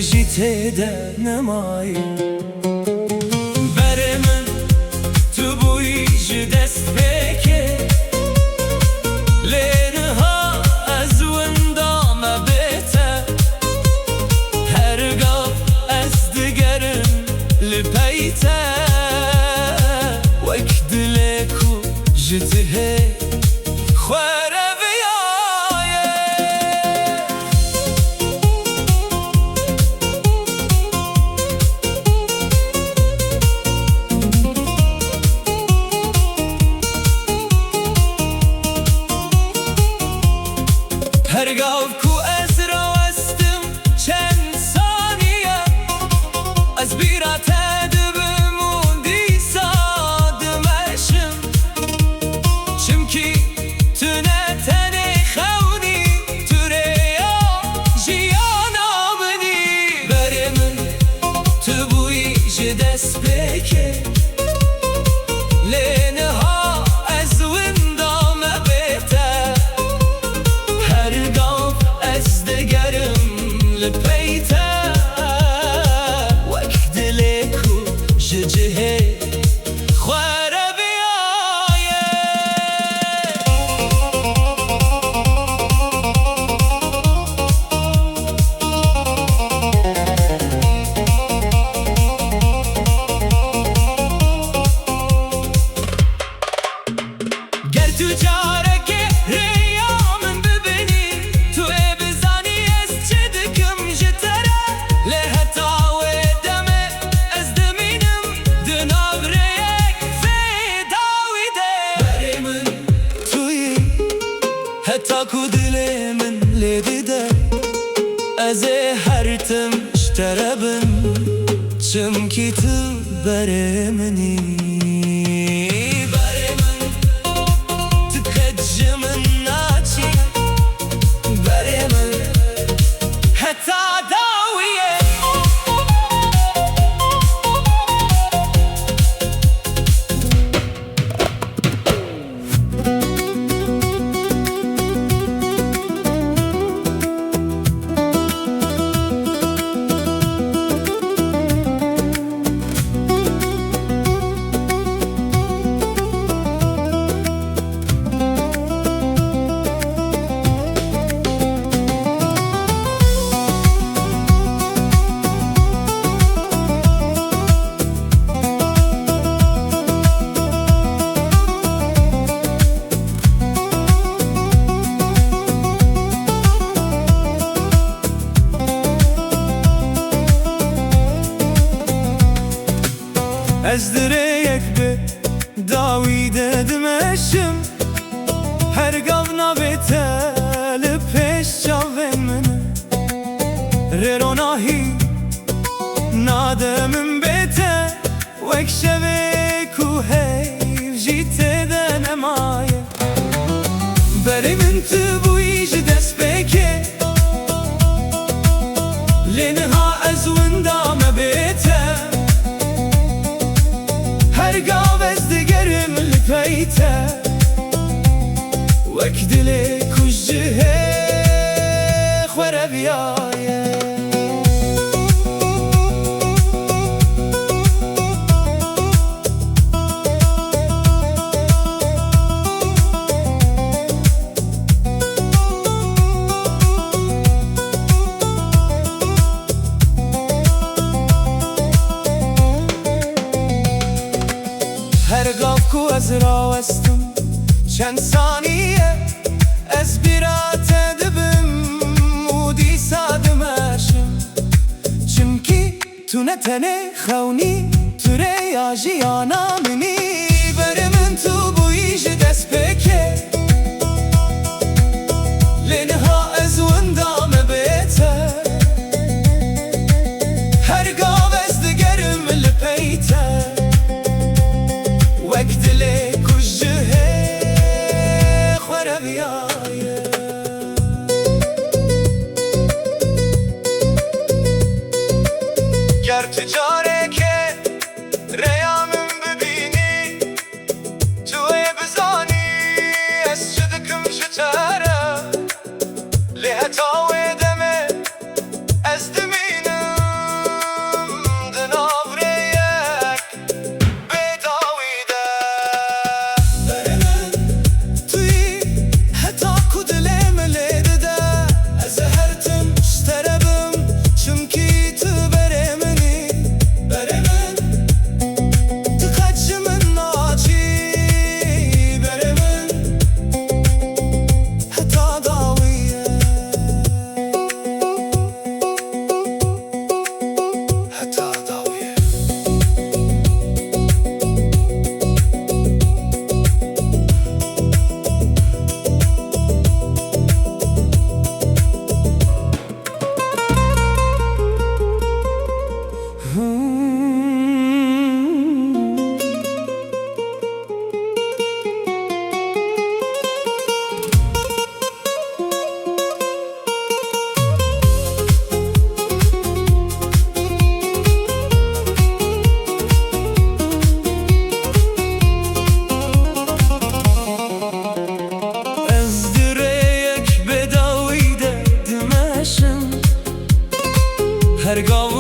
جیته نمایی بر من تو بویش دست بکه لینها از وندام بهتر هرگاه از دگرم لپیتر وک دلکو جته هرگاه کو از راستم چند ثانیه از بیرات بموندی سادمشم چمکی تو نتنی خونی تو ریا جیانا منی بر من تو بویش دست بکه لینها از وندام بهتر هرگاه از دگرم لپیتر وک دلکو ججه خواره بیایه گر تو جاره که ریامن ببینی تو بزانی از چه دکم جتره لحتا و دمه از دمینم دناب ریک فداویده بری من توی حتا کو دل من لیدیده از هرتم اشتربن چمکی تو بری منی از دريك به داویده دمشم هرگاه نبیته لپش جاوه منه ریروناهی نادمم بیته وک شوه کو هیف جیته دنمایه بری من تو بویش دست بکه لینها از وندام بیته هرگاه از دگرم لپیته وک دل کش جهه خوره بیایه هرگاه کو از راستم چند ثانیه از بیرات دبم مودی سادمشم چمکی تو نتنی خونی تو ریا جیانا منی بر من تو بویش دست بکه لینها از وندام بهتر هرگاه از دگرم لپیتر وک دل کش جهه خوره بیایه گر تجاره که ریامم ببینی توی بزانی از شدکم شتره لحتا و دمه از دمینم هرگاه